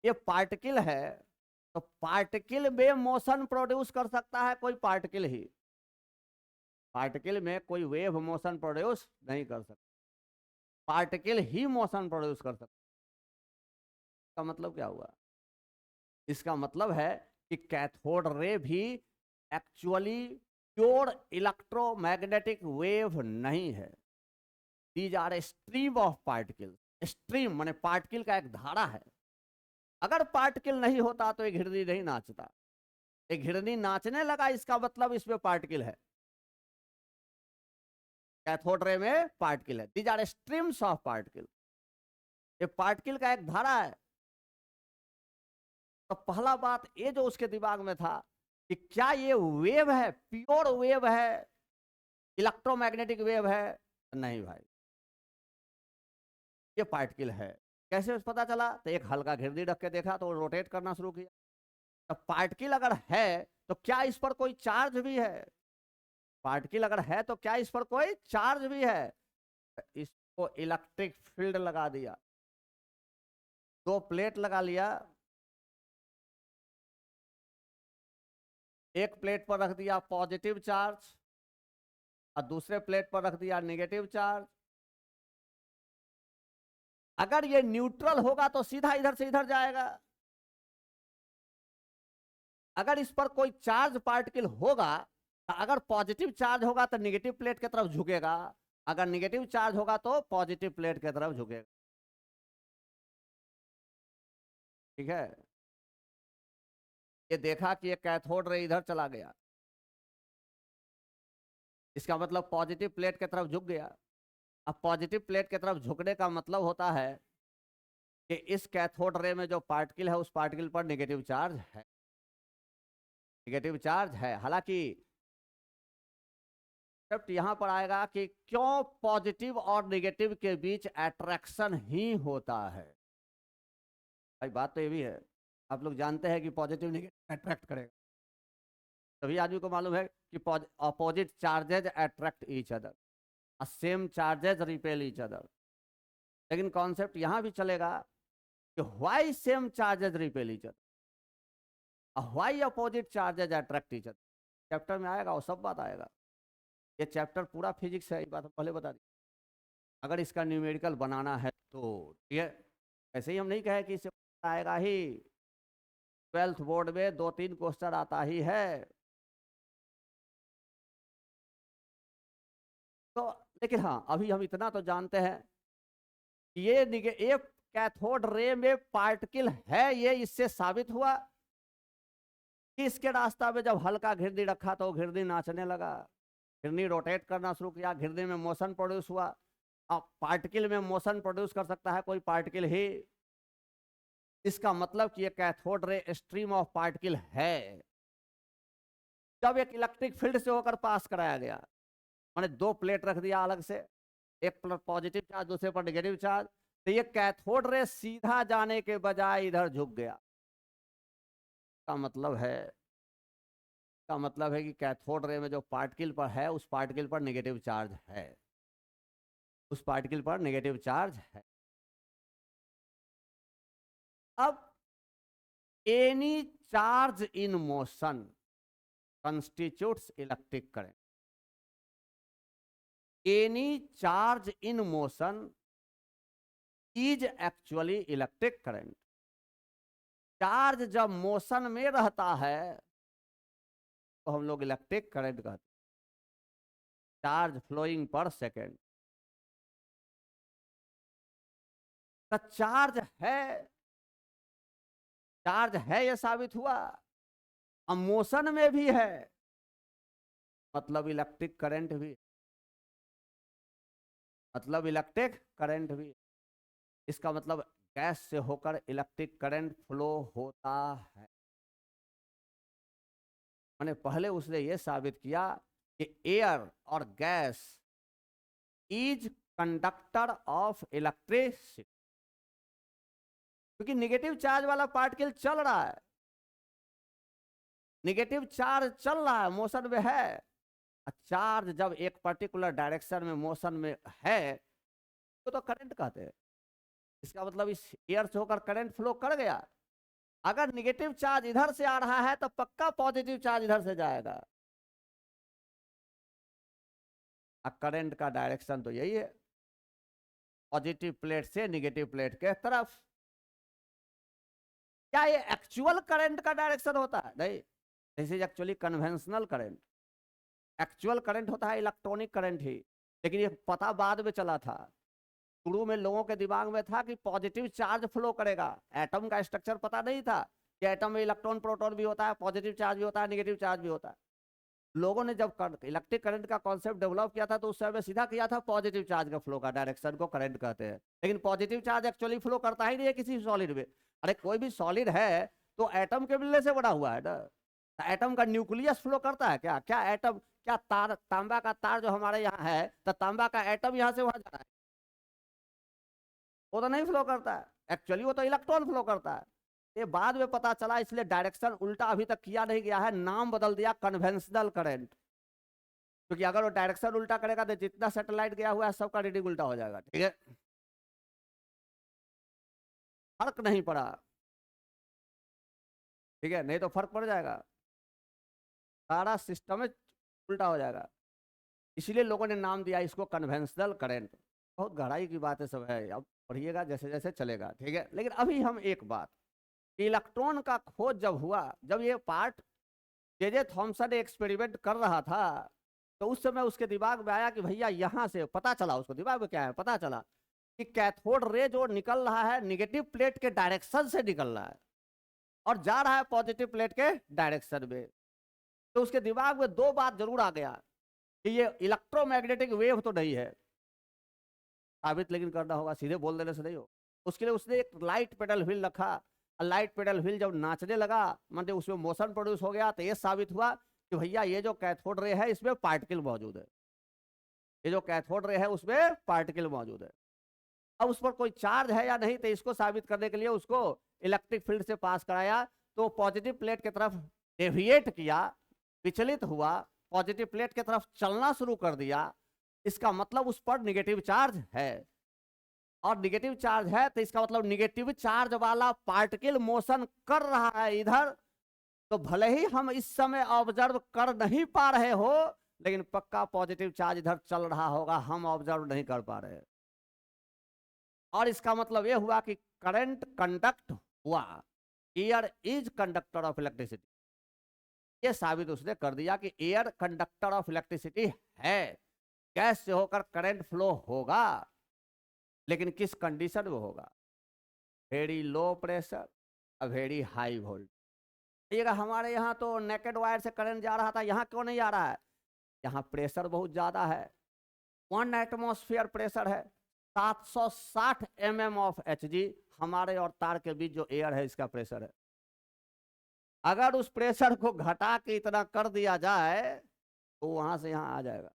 ये पार्टिकल है। तो पार्टिकल में मोशन प्रोड्यूस कर सकता है कोई पार्टिकल ही, पार्टिकल में कोई वेव मोशन प्रोड्यूस नहीं कर सकता, पार्टिकल ही मोशन प्रोड्यूस कर सकता। इसका मतलब क्या हुआ, इसका मतलब है कि कैथोड रे भी एक्चुअली प्योर इलेक्ट्रोमैग्नेटिक वेव नहीं है। These are a stream of particle. Stream माने पार्टिकल का एक धारा है। अगर पार्टिकल नहीं होता तो एक घिरनी नहीं नाचता, एक घिरनी नाचने लगा, इसका मतलब इसमें पार्टिकल है, कैथोड रे में पार्टिकल है। These are streams of particle, ये पार्टिकल का एक धारा है। तो पहला बात ये जो उसके दिमाग में था कि क्या ये वेव है, प्योर वेव है, इलेक्ट्रोमैग्नेटिक वेव है? नहीं भाई, ये पार्टिकल है। कैसे पता चला? तो एक हल्का घिरनी रख के देखा तो रोटेट करना शुरू किया। तो पार्टिकल अगर है तो क्या इस पर कोई चार्ज भी है? पार्टिकल अगर है तो क्या इस पर कोई चार्ज भी है? इसको इलेक्ट्रिक फील्ड लगा दिया, दो प्लेट लगा लिया, एक प्लेट पर रख दिया पॉजिटिव चार्ज और दूसरे प्लेट पर रख दिया नेगेटिव चार्ज। अगर ये न्यूट्रल होगा तो सीधा इधर से इधर जाएगा, अगर इस पर कोई चार्ज पार्टिकल होगा, अगर पॉजिटिव चार्ज होगा तो नेगेटिव प्लेट की तरफ झुकेगा, अगर नेगेटिव चार्ज होगा तो पॉजिटिव प्लेट की तरफ झुकेगा, ठीक है। ये देखा कि ये कैथोड रे इधर चला गया, इसका मतलब पॉजिटिव प्लेट की तरफ झुक गया। अब पॉजिटिव प्लेट की तरफ झुकने का मतलब होता है कि इस कैथोड रे में जो पार्टिकल है उस पार्टिकल पर नेगेटिव चार्ज है, नेगेटिव चार्ज है। हालांकि कंसेप्ट यहां पर आएगा कि क्यों पॉजिटिव और नेगेटिव के बीच अट्रैक्शन ही होता है। भाई बात तो ये भी है, आप लोग जानते हैं कि पॉजिटिव नेगेटिव अट्रैक्ट करेगा, सभी आदमी को मालूम है कि opposite charges attract each other, same charges repel each other. लेकिन कॉन्सेप्ट यहां भी चलेगा कि why same charges repel each other, why opposite charges attract each other. Chapter में आएगा, वो सब बात आएगा। ये चैप्टर पूरा फिजिक्स है, ये बात हम पहले बता दी। अगर इसका न्यूमेरिकल बनाना है तो ठीक है, ऐसे ही हम नहीं कहे कि इसे आएगा ही, 12th बोर्ड में 2-3 क्वेश्चन आता ही है। तो लेकिन हाँ, अभी हम इतना तो जानते हैं कि ये कैथोड रे में पार्टिकल है, ये इससे साबित हुआ कि इसके रास्ता में जब हल्का घिरनी रखा तो घिरनी नाचने लगा, घिरनी रोटेट करना शुरू किया, घिरनी में मोशन प्रोड्यूस हुआ। अब पार्टिकल में मोशन प्रोड्यूस कर सकता है कोई पार्टिकल ही, इसका मतलब कि ये cathode ray stream of particle है। जब एक इलेक्ट्रिक फील्ड से होकर पास कराया गया, मैंने दो प्लेट रख दिया अलग से, एक पर पॉजिटिव चार्ज दूसरे पर नेगेटिव चार्ज, तो ये कैथोड रे सीधा जाने के बजाय इधर झुक गया। का मतलब है, का मतलब है कि कैथोड रे में जो पार्टिकल पर है उस पार्टिकल पर नेगेटिव चार्ज है, उस पार्टिकल पर नेगेटिव चार्ज है। अब any charge in motion constitutes electric current. Any charge in motion is actually electric current. Charge जब मोशन में रहता है तो हम लोग इलेक्ट्रिक करंट कहते हैं, चार्ज फ्लोइंग पर सेकेंड। तो चार्ज है यह साबित हुआ, अब मोशन में भी है, मतलब इलेक्ट्रिक करंट भी, मतलब इलेक्ट्रिक करंट भी। इसका मतलब गैस से होकर इलेक्ट्रिक करंट फ्लो होता है। मैंने पहले उसने ये साबित किया कि एयर और gas is conductor of electricity, क्योंकि निगेटिव चार्ज वाला पार्टिकल चल रहा है, निगेटिव चार्ज चल रहा है, मोशन में है। चार्ज जब एक पर्टिकुलर डायरेक्शन में मोशन में है तो करंट कहते हैं। इसका मतलब इस एयर से होकर करंट फ्लो कर गया। अगर निगेटिव चार्ज इधर से आ रहा है तो पक्का पॉजिटिव चार्ज इधर से जाएगा। करंट का डायरेक्शन तो यही है, पॉजिटिव प्लेट से नेगेटिव प्लेट के तरफ। क्या ये एक्चुअल करंट का डायरेक्शन होता है? नहीं, this is actually conventional current. Actual current होता है इलेक्ट्रॉनिक करंट ही, लेकिन ये पता बाद में चला था। शुरू में लोगों के दिमाग में था कि पॉजिटिव चार्ज फ्लो करेगा, एटम का स्ट्रक्चर पता नहीं था कि एटम में इलेक्ट्रॉन प्रोटॉन भी होता है, पॉजिटिव चार्ज भी होता है, नेगेटिव चार्ज भी होता है। लोगों ने जब इलेक्ट्रिक करंट का कॉन्सेप्ट डेवलप किया था तो उस समय सीधा किया था पॉजिटिव चार्ज का फ्लो का डायरेक्शन को करंट कहते हैं। लेकिन पॉजिटिव चार्ज एक्चुअली फ्लो करता ही नहीं है किसी सॉलिड में। अरे कोई भी सॉलिड है तो एटम के मिलने से बना हुआ है ना, तो एटम का न्यूक्लियस फ्लो करता है क्या? क्या एटम, क्या तार, तांबा का तार जो हमारे यहाँ है, तो तांबा का एटम यहाँ से वहां जा रहा है? वो तो नहीं फ्लो करता है, एक्चुअली वो तो इलेक्ट्रॉन फ्लो करता है। ये बाद में पता चला, इसलिए डायरेक्शन उल्टा अभी तक किया नहीं गया है, नाम बदल दिया कन्वेंशनल करंट। क्योंकि अगर वो डायरेक्शन उल्टा करेगा तो जितना सैटेलाइट गया हुआ है सबका रीडिंग उल्टा हो जाएगा। ठीक है, फर्क नहीं पड़ा, ठीक है, नहीं तो फर्क पड़ जाएगा, सारा सिस्टम उल्टा हो जाएगा। इसलिए लोगों ने नाम दिया इसको कन्वेंशनल करंट। बहुत गहराई की बात है सब है, अब पढ़िएगा जैसे जैसे चलेगा। ठीक है, लेकिन अभी हम एक बात, इलेक्ट्रॉन का खोज जब हुआ, जब ये पार्ट जे थॉमसन एक्सपेरिमेंट कर रहा था, तो उस समय उसके दिमाग में आया कि भैया यहां से पता चला, उसको दिमाग में क्या है पता चला कि कैथोड रे जो निकल रहा है निगेटिव प्लेट के डायरेक्शन से निकल रहा है और जा रहा है पॉजिटिव प्लेट के डायरेक्शन में। तो उसके दिमाग में दो बात जरूर आ गया कि ये इलेक्ट्रोमैग्नेटिक वेव तो नहीं है, साबित लेकिन करना होगा, सीधे बोल देने से नहीं हो। उसके लिए उसने एक लाइट पेडल व्हील रखा, लाइट पेडल व्हील जब नाचने लगा मतलब उसमें मोशन प्रोड्यूस हो गया, तो ये साबित हुआ कि भैया ये जो कैथोड रे है इसमें पार्टिकल मौजूद है, ये जो कैथोड रे है उसमें पार्टिकल मौजूद है। अब उस पर कोई चार्ज है या नहीं, तो इसको साबित करने के लिए उसको इलेक्ट्रिक फील्ड से पास कराया, तो पॉजिटिव प्लेट की तरफ डेविएट किया, विचलित हुआ, पॉजिटिव प्लेट की तरफ चलना शुरू कर दिया। इसका मतलब उस पर निगेटिव चार्ज है, और निगेटिव चार्ज है तो इसका मतलब निगेटिव चार्ज वाला पार्टिकल मोशन कर रहा है इधर। तो भले ही हम इस समय ऑब्जर्व कर नहीं पा रहे हो, लेकिन पक्का पॉजिटिव चार्ज इधर चल रहा होगा, हम ऑब्जर्व नहीं कर पा रहे। और इसका मतलब यह हुआ कि करंट कंडक्ट हुआ, air is conductor of electricity. यह साबित उसने कर दिया कि एयर कंडक्टर ऑफ इलेक्ट्रिसिटी है, गैस से होकर करंट फ्लो होगा, लेकिन किस कंडीशन में होगा? Very low pressure, very high voltage. हमारे यहाँ तो नेकेड वायर से करंट जा रहा था, यहाँ क्यों नहीं आ रहा है? यहाँ प्रेशर बहुत ज्यादा है, 1 एटमॉस्फेयर प्रेशर है, 760 mm ऑफ Hg हमारे और तार के बीच जो एयर है इसका प्रेशर है। अगर उस प्रेशर को घटा के इतना कर दिया जाए तो वहां से यहाँ आ जाएगा।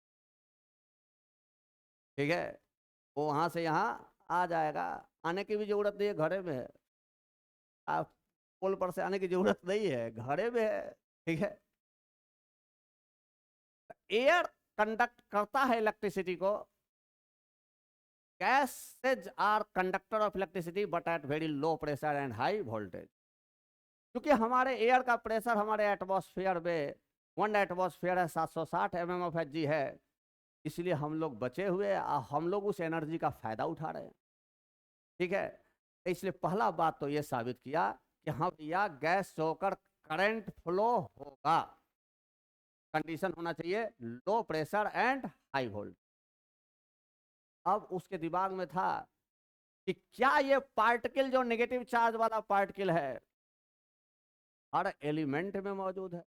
ठीक है, वो वहां से यहाँ आ जाएगा, आने की भी जरूरत नहीं है, घरे में है। आप पोल पर से आने की जरूरत नहीं है, घरे में है। ठीक है, एयर कंडक्ट करता है इलेक्ट्रिसिटी को। Gases are conductor of electricity but at very low pressure and high voltage. क्योंकि हमारे एयर का प्रेशर हमारे एटमॉस्फेयर में 1 एटमॉस्फेयर है 760 mmHg है, इसलिए हम लोग बचे हुए, हम लोग उस एनर्जी का फायदा उठा रहे हैं। ठीक है, तो इसलिए पहला बात तो ये साबित किया कि हम या गैस से होकर करंट फ्लो होगा, कंडीशन होना चाहिए लो प्रेशर एंड हाई वोल्ट। अब उसके दिमाग में था कि क्या ये पार्टिकल जो नेगेटिव चार्ज वाला पार्टिकल है हर एलिमेंट में मौजूद है।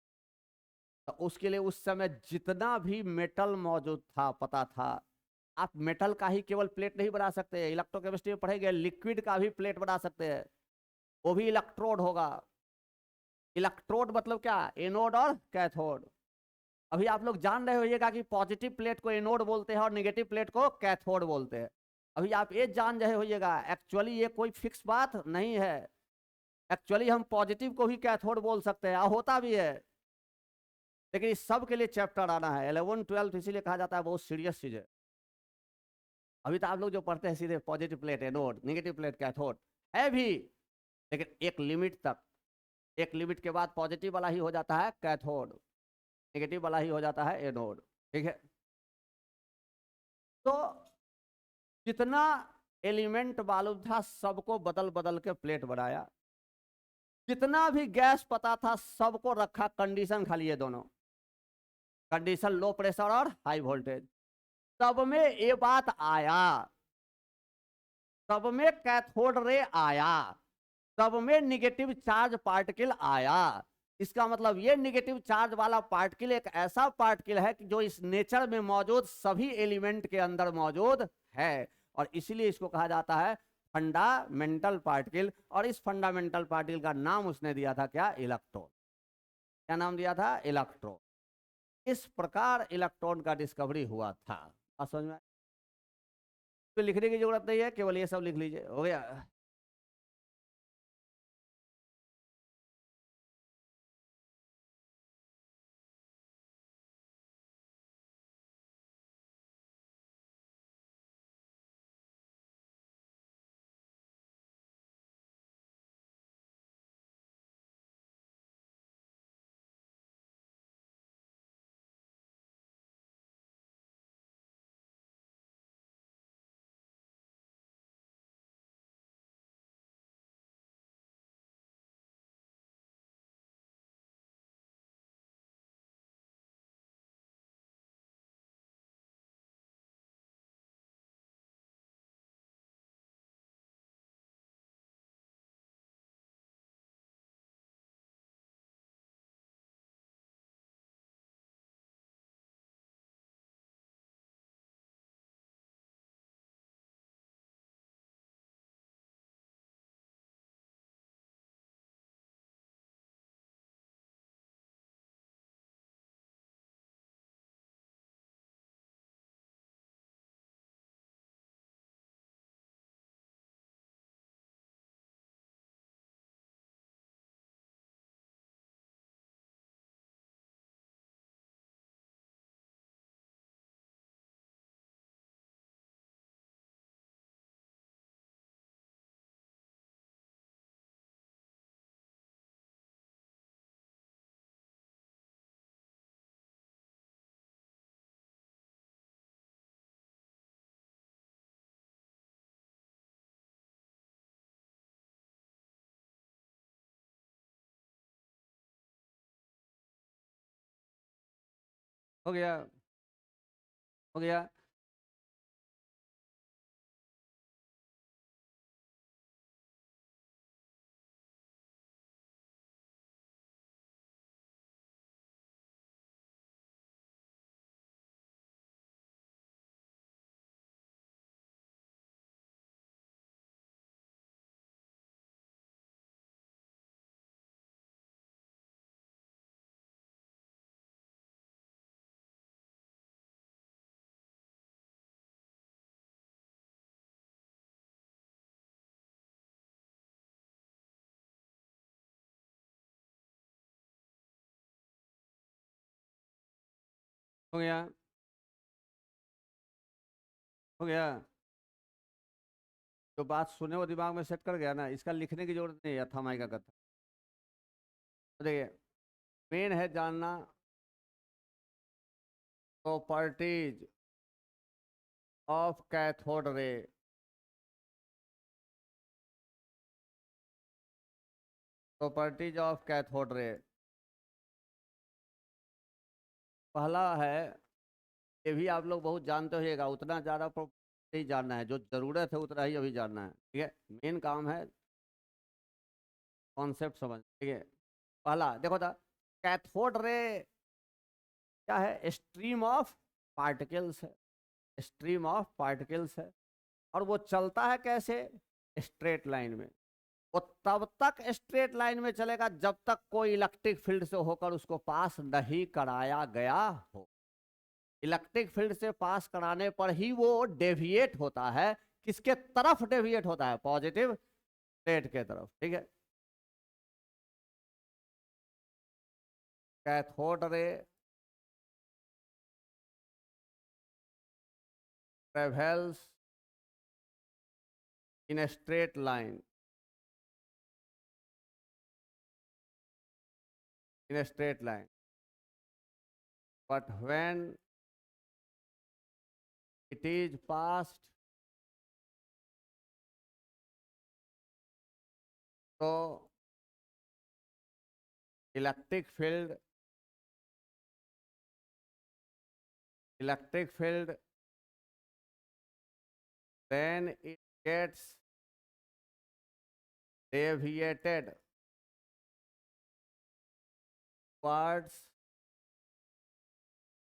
तो उसके लिए उस समय जितना भी मेटल मौजूद था पता था, आप मेटल का ही केवल प्लेट नहीं बना सकते, इलेक्ट्रोकेमिस्ट्री में पढ़ेंगे लिक्विड का भी प्लेट बना सकते हैं, वो भी इलेक्ट्रोड होगा। इलेक्ट्रोड मतलब क्या, एनोड और कैथोड। अभी आप लोग जान रहे होइएगा कि पॉजिटिव प्लेट को एनोड बोलते हैं और नेगेटिव प्लेट को कैथोड बोलते हैं। अभी आप ये जान रहे होइएगा, एक्चुअली ये कोई फिक्स बात नहीं है। एक्चुअली हम पॉजिटिव को भी कैथोड बोल सकते हैं, होता भी है, लेकिन इस सब के लिए चैप्टर आना है 11 12, इसीलिए कहा जाता है बहुत सीरियस चीज है। अभी तो आप लोग जो पढ़ते हैं सीधे positive plate anode, negative plate cathode है भी, लेकिन एक लिमिट तक। एक लिमिट के बाद पॉजिटिव वाला ही हो जाता है कैथोड, नेगेटिव वाला ही हो जाता है एनोड। ठीक है, तो जितना एलिमेंट मालूम था सबको बदल बदल के प्लेट बनाया, जितना भी गैस पता था सबको रखा, कंडीशन खाली है दोनों, कंडीशन लो प्रेशर और हाई वोल्टेज। सब में ये बात आया, सब में कैथोड रे आया, सब में निगेटिव चार्ज पार्टिकल आया। इसका मतलब ये निगेटिव चार्ज वाला पार्टिकल एक ऐसा पार्टिकल है कि जो इस नेचर में मौजूद सभी एलिमेंट के अंदर मौजूद है, और इसीलिए इसको कहा जाता है फंडामेंटल पार्टिकल। और इस फंडामेंटल पार्टिकल का नाम उसने दिया था क्या, इलेक्ट्रॉन। क्या नाम दिया था, इलेक्ट्रॉन। इस प्रकार इलेक्ट्रॉन का डिस्कवरी हुआ था। समझ में, तो लिखने की जरूरत नहीं है, केवल ये सब लिख लीजिए, हो गया। हो गया, हो गया। हो गया, हो गया। जो बात सुने वो दिमाग में सेट कर गया ना, इसका लिखने की जरूरत नहीं है थमाई का कथा। तो देखिए, मेन है जानना properties of cathode ray. Properties of cathode ray, पहला है, ये भी आप लोग बहुत जानते होइएगा, उतना ज़्यादा नहीं जानना है, जो ज़रूरत है उतना ही अभी जानना है, ठीक है। मेन काम है कॉन्सेप्ट समझ, ठीक है। पहला देखो था, कैथोड रे क्या है? स्ट्रीम ऑफ पार्टिकल्स है, स्ट्रीम ऑफ पार्टिकल्स है। और वो चलता है कैसे? स्ट्रेट लाइन में। वो तब तक स्ट्रेट लाइन में चलेगा जब तक कोई इलेक्ट्रिक फील्ड से होकर उसको पास नहीं कराया गया हो। इलेक्ट्रिक फील्ड से पास कराने पर ही वो डेविएट होता है। किसके तरफ डेविएट होता है? पॉजिटिव प्लेट के तरफ, ठीक है। Cathode ray travels in a straight line, in a straight line, but when it is passed, so electric field, electric field, then it gets deviated towards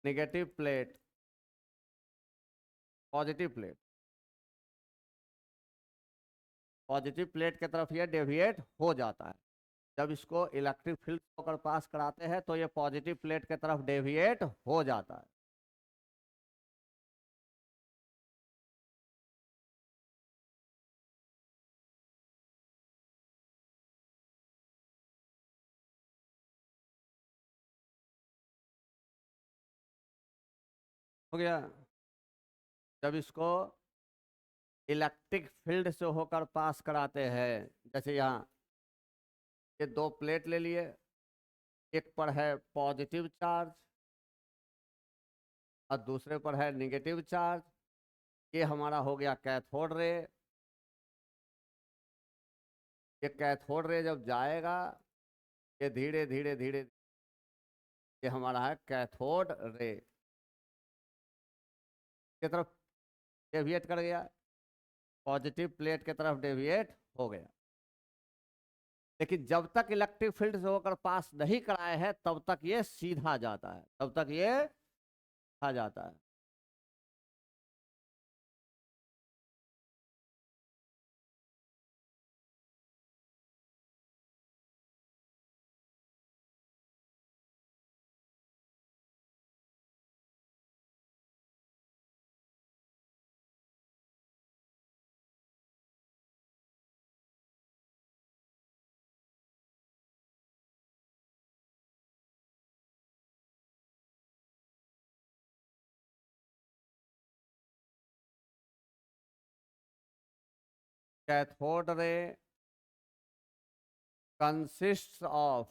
negative plate, positive plate, positive plate की तरफ ये deviate हो जाता है। जब इसको electric field होकर पास कराते हैं तो ये पॉजिटिव प्लेट की तरफ डेविएट हो जाता है। हो गया। जब इसको इलेक्ट्रिक फील्ड से होकर पास कराते हैं, जैसे यहाँ ये दो प्लेट ले लिए, एक पर है पॉजिटिव चार्ज और दूसरे पर है निगेटिव चार्ज। ये हमारा हो गया कैथोड रे। ये कैथोड रे जब जाएगा, ये धीरे धीरे धीरे, ये हमारा है कैथोड रे की तरफ डेविएट कर गया, पॉजिटिव प्लेट की तरफ डेविएट हो गया। लेकिन जब तक इलेक्ट्रिक फील्ड से होकर पास नहीं कराए हैं तब तक ये सीधा जाता है, तब तक ये आ जाता है। Cathode ray consist of,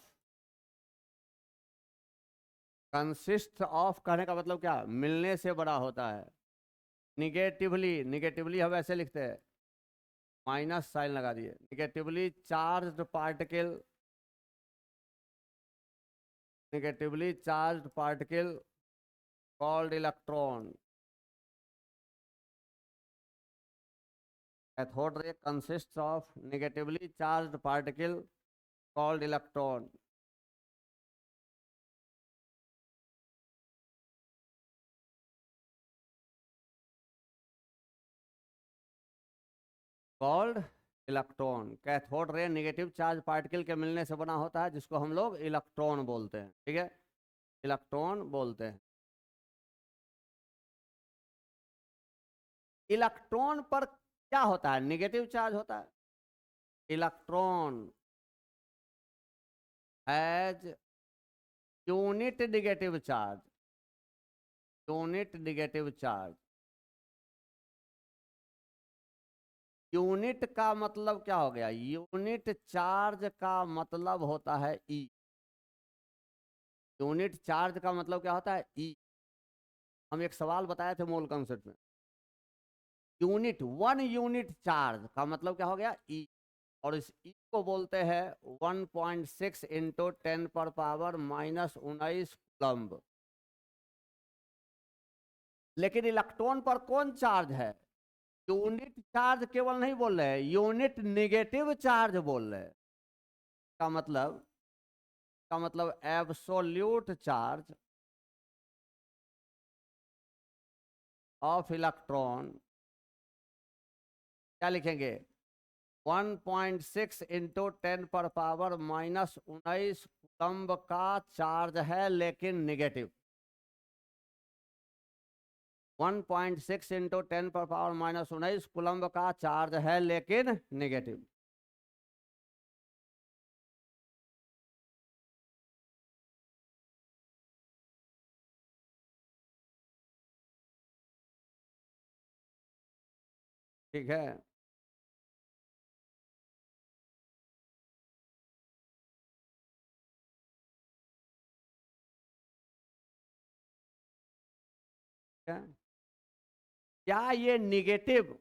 consist of कहने का मतलब क्या? मिलने से बड़ा होता है। निगेटिवली, निगेटिवली हम ऐसे लिखते हैं, माइनस साइन लगा दिए, negatively charged particle, negatively charged particle called electron. Cathode ray consist of negatively charged particle called electron. Called electron. Cathode ray negative charge particle के मिलने से बना होता है, जिसको हम लोग इलेक्ट्रॉन बोलते हैं, ठीक है, इलेक्ट्रॉन बोलते हैं। इलेक्ट्रॉन पर क्या होता है? नेगेटिव चार्ज होता है। Electron has unit negative charge, unit negative charge. Unit का मतलब क्या हो गया? यूनिट चार्ज का मतलब होता है ई। यूनिट चार्ज का मतलब क्या होता है? ई। हम एक सवाल बताए थे मोल कॉन्सेप्ट में। यूनिट, 1 यूनिट चार्ज का मतलब क्या हो गया? ई। और इस ई को बोलते हैं 1.6 इंटू 10 पर पावर -19 कूलम्ब। लेकिन इलेक्ट्रॉन पर कौन चार्ज है? यूनिट चार्ज केवल नहीं बोल रहे, यूनिट नेगेटिव चार्ज बोल रहे। का मतलब एब्सोल्यूट चार्ज ऑफ इलेक्ट्रॉन, क्या लिखेंगे? 1.6 इंटू 10 पर पावर -19 कूलम्ब का चार्ज है, लेकिन नेगेटिव। 1.6 इंटू 10 पर पावर -19 कूलम्ब का चार्ज है, लेकिन नेगेटिव। ठीक है। क्या ये निगेटिव,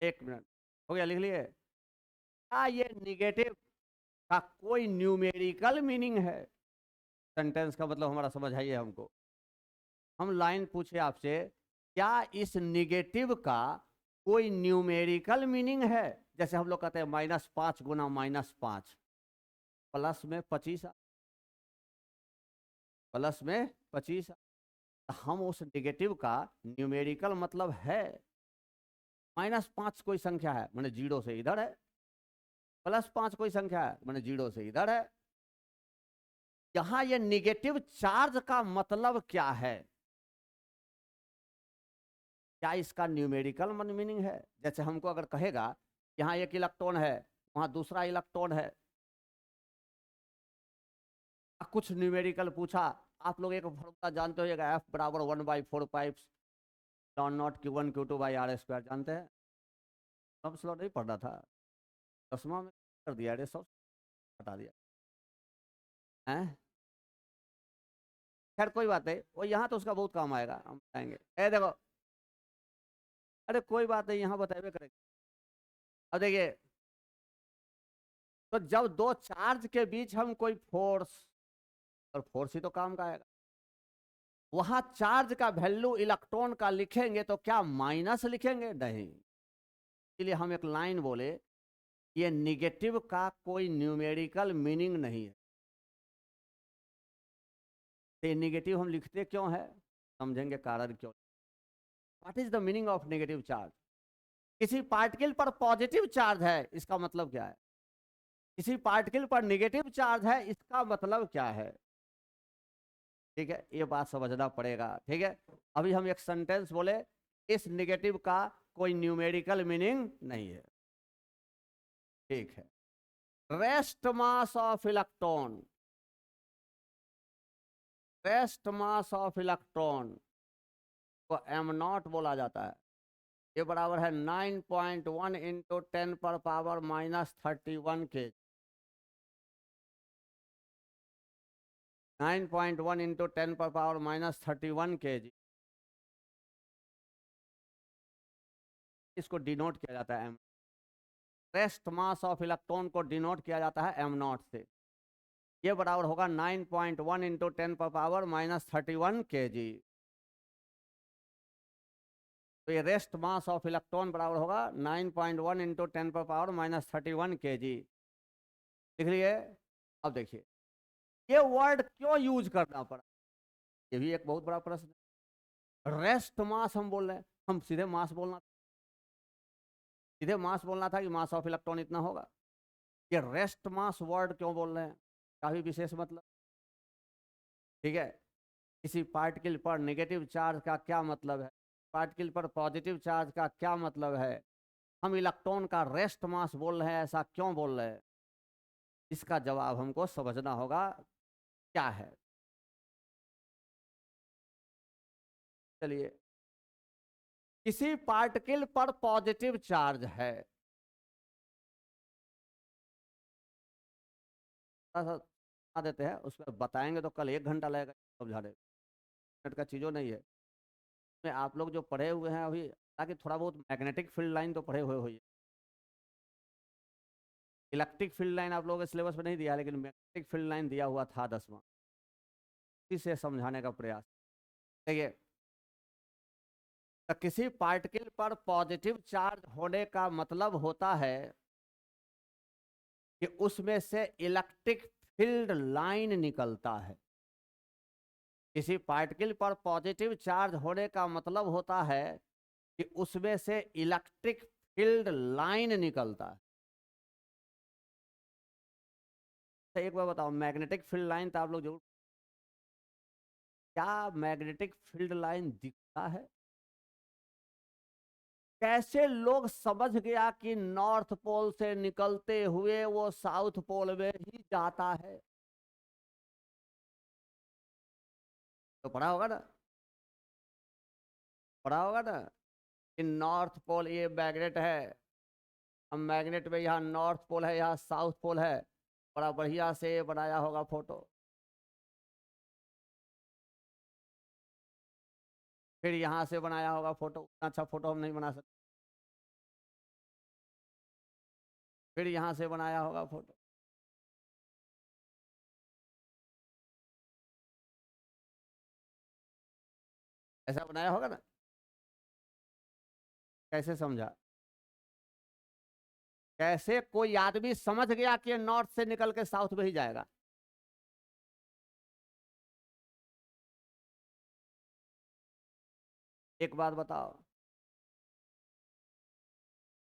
एक मिनट हो गया, लिख लिए? क्या ये निगेटिव का कोई न्यूमेरिकल मीनिंग है? सेंटेंस का मतलब हमारा समझ आइए हमको। हम लाइन पूछे आपसे, क्या इस निगेटिव का कोई न्यूमेरिकल मीनिंग है? जैसे हम लोग कहते हैं -5 गुना -5 प्लस में 25, प्लस में 25। हम उस निगेटिव का न्यूमेरिकल मतलब है, -5 कोई संख्या है माने जीरो से इधर है, +5 कोई संख्या है माने जीरो से इधर है। यहां ये निगेटिव चार्ज का मतलब क्या है? क्या इसका न्यूमेरिकल मीनिंग है? जैसे हमको अगर कहेगा यहाँ एक इलेक्ट्रॉन है, वहां दूसरा इलेक्ट्रॉन है, कुछ न्यूमेरिकल पूछा। आप लोग एक फॉर्मूला जानते हो, F बराबर 1/4 pipes lawn not Q1 Q2/R², जानते हैं? सब स्लो नहीं पढ़ना था, 10वां में कर दिया, अरे सब हटा दिया है। खैर कोई बात नहीं, वो यहाँ तो उसका बहुत काम आएगा, हम बताएंगे। देखो, अरे कोई बात नहीं, यहाँ बताइए करेंगे। अब देखिए, तो जब दो चार्ज के बीच हम कोई फोर्स, और फोर्स ही तो काम का आएगा, वहां चार्ज का वैल्यू इलेक्ट्रॉन का लिखेंगे तो क्या माइनस लिखेंगे? नहीं। इसलिए हम एक लाइन बोले, ये निगेटिव का कोई न्यूमेरिकल मीनिंग नहीं है। तो निगेटिव हम लिखते क्यों है, समझेंगे कारण क्यों। What is the meaning of negative charge? किसी पार्टिकल पर पॉजिटिव चार्ज है, इसका मतलब क्या है? किसी पार्टिकल पर नेगेटिव चार्ज है, इसका मतलब क्या है? ठीक है, ये बात समझना पड़ेगा। ठीक है, अभी हम एक सेंटेंस बोले, इस नेगेटिव का कोई न्यूमेरिकल मीनिंग नहीं है। ठीक है, rest mass of electron, rest mass of electron को m0 बोला जाता है। ये बराबर है 9.1 इंटू 10 पर पावर -31 के। 9.1 इंटू 10 पर पावर -31 kg। इसको डिनोट किया जाता है m। Rest mass of electron को डिनोट किया जाता है m0 से। ये बराबर होगा 9.1 इंटू 10 पर पावर -31 kg। तो ये रेस्ट मास ऑफ इलेक्ट्रॉन बराबर होगा 9.1 इंटू 10 पर पावर -31 kg। लिख लिए? अब देखिए, ये वर्ड क्यों यूज करना पड़ा, ये भी एक बहुत बड़ा प्रश्न है। रेस्ट मास हम बोल रहे हैं, हम सीधे मास बोलना, सीधे मास बोलना था कि मास ऑफ इलेक्ट्रॉन इतना होगा। ये रेस्ट मास वर्ड क्यों बोल रहे हैं, काफी विशेष मतलब। ठीक है, किसी पार्टिकल पर नेगेटिव चार्ज का क्या मतलब है, पार्टिकल पर पॉजिटिव चार्ज का क्या मतलब है, हम इलेक्ट्रॉन का रेस्ट मास बोल रहे हैं, ऐसा क्यों बोल रहे हैं? इसका जवाब हमको समझना होगा क्या है। चलिए, किसी पार्टिकल पर पॉजिटिव चार्ज है, बता देते हैं, उसमें बताएंगे तो कल 1 घंटा लगेगा समझाने, मिनट का चीज़ों नहीं है। में आप लोग जो पढ़े हुए हैं अभी, ताकि थोड़ा बहुत मैग्नेटिक फील्ड लाइन तो पढ़े हुए होइए। इलेक्ट्रिक फील्ड लाइन आप लोगों के सिलेबस में नहीं दिया, लेकिन मैग्नेटिक फील्ड लाइन दिया हुआ था 10वां, इसे समझाने का प्रयास। देखिए, तो किसी पार्टिकल पर पॉजिटिव चार्ज होने का मतलब होता है कि उसमें से इलेक्ट्रिक फील्ड लाइन निकलता है। किसी पार्टिकल पर पॉजिटिव चार्ज होने का मतलब होता है कि उसमें से इलेक्ट्रिक फील्ड लाइन निकलता है। तो एक बार बताओ, मैग्नेटिक फील्ड लाइन तो आप लोग जरूर, क्या मैग्नेटिक फील्ड लाइन दिखता है? कैसे लोग समझ गया कि नॉर्थ पोल से निकलते हुए वो साउथ पोल में ही जाता है? तो पढ़ा होगा ना, पढ़ा होगा ना कि नॉर्थ पोल ये मैग्नेट है, हम मैग्नेट में यहाँ नॉर्थ पोल है, यहाँ साउथ पोल है, बड़ा बढ़िया से बनाया होगा फोटो। फिर यहाँ से बनाया होगा फोटो, उतना अच्छा फोटो हम नहीं बना सकते। फिर यहाँ से बनाया होगा फोटो। ऐसा बनाया होगा ना? कैसे समझा? कैसे कोई आदमी समझ गया कि नॉर्थ से निकल के साउथ में ही जाएगा? एक बात बताओ,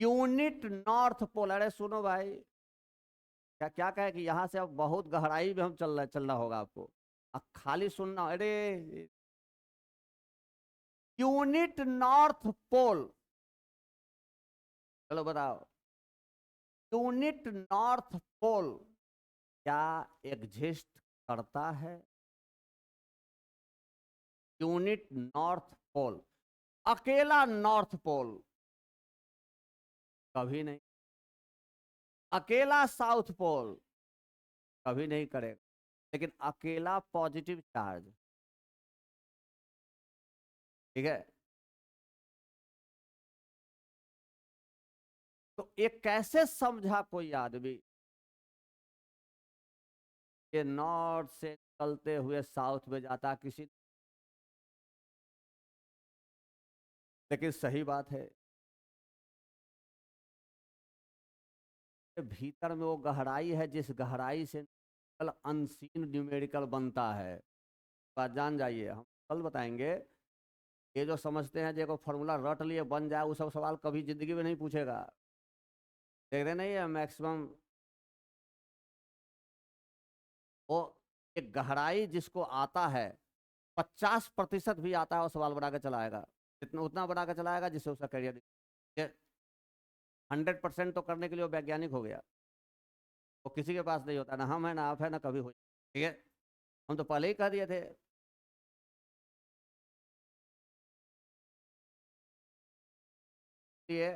यूनिट नॉर्थ पोल, अरे सुनो भाई, क्या क्या कहे कि यहाँ से अब बहुत गहराई में हम चलना होगा आपको, अब खाली सुनना। अरे, यूनिट नॉर्थ पोल, चलो बताओ, यूनिट नॉर्थ पोल क्या एग्जिस्ट करता है? यूनिट नॉर्थ पोल, अकेला नॉर्थ पोल कभी नहीं, अकेला साउथ पोल कभी नहीं करेगा, लेकिन अकेला पॉजिटिव चार्ज, ठीक है। तो ये कैसे समझा कोई आदमी कि नॉर्थ से निकलते हुए साउथ में जाता किसी, लेकिन सही बात है, भीतर में वो गहराई है, जिस गहराई से अनसीन न्यूमेरिकल बनता है। बात जान जाइए, हम कल बताएंगे। ये जो समझते हैं देखो फॉर्मूला रट लिए बन जाए, वो सब सवाल कभी जिंदगी में नहीं पूछेगा। देख रहे नहीं है, मैक्सिमम वो एक गहराई जिसको आता है 50% भी आता है, वो सवाल बना के चलाएगा, इतना उतना बना के चलाएगा जिससे उसका करियर 100% तो करने के लिए वो वैज्ञानिक हो गया। वो किसी के पास नहीं होता, ना हम है ना आप है ना कभी हो, ठीक है। हम तो पहले ही कह दिए थे। इसलिए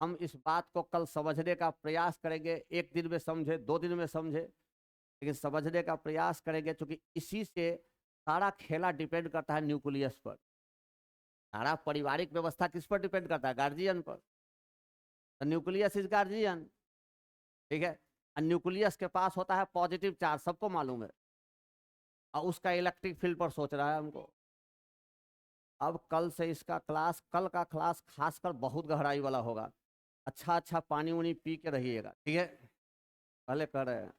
हम इस बात को कल समझने का प्रयास करेंगे, 1 दिन में समझे, 2 दिन में समझे, लेकिन समझने का प्रयास करेंगे, क्योंकि इसी से सारा खेला डिपेंड करता है न्यूक्लियस पर। सारा पारिवारिक व्यवस्था किस पर डिपेंड करता है? गार्जियन पर। तो न्यूक्लियस इज गार्जियन, ठीक है। और न्यूक्लियस के पास होता है पॉजिटिव चार्ज, सबको मालूम है, और उसका इलेक्ट्रिक फील्ड पर सोच रहा है हमको। अब कल से इसका क्लास, कल का क्लास खासकर बहुत गहराई वाला होगा। अच्छा अच्छा पानी उनी पी के रहिएगा, ठीक है, पहले कर रहे हैं।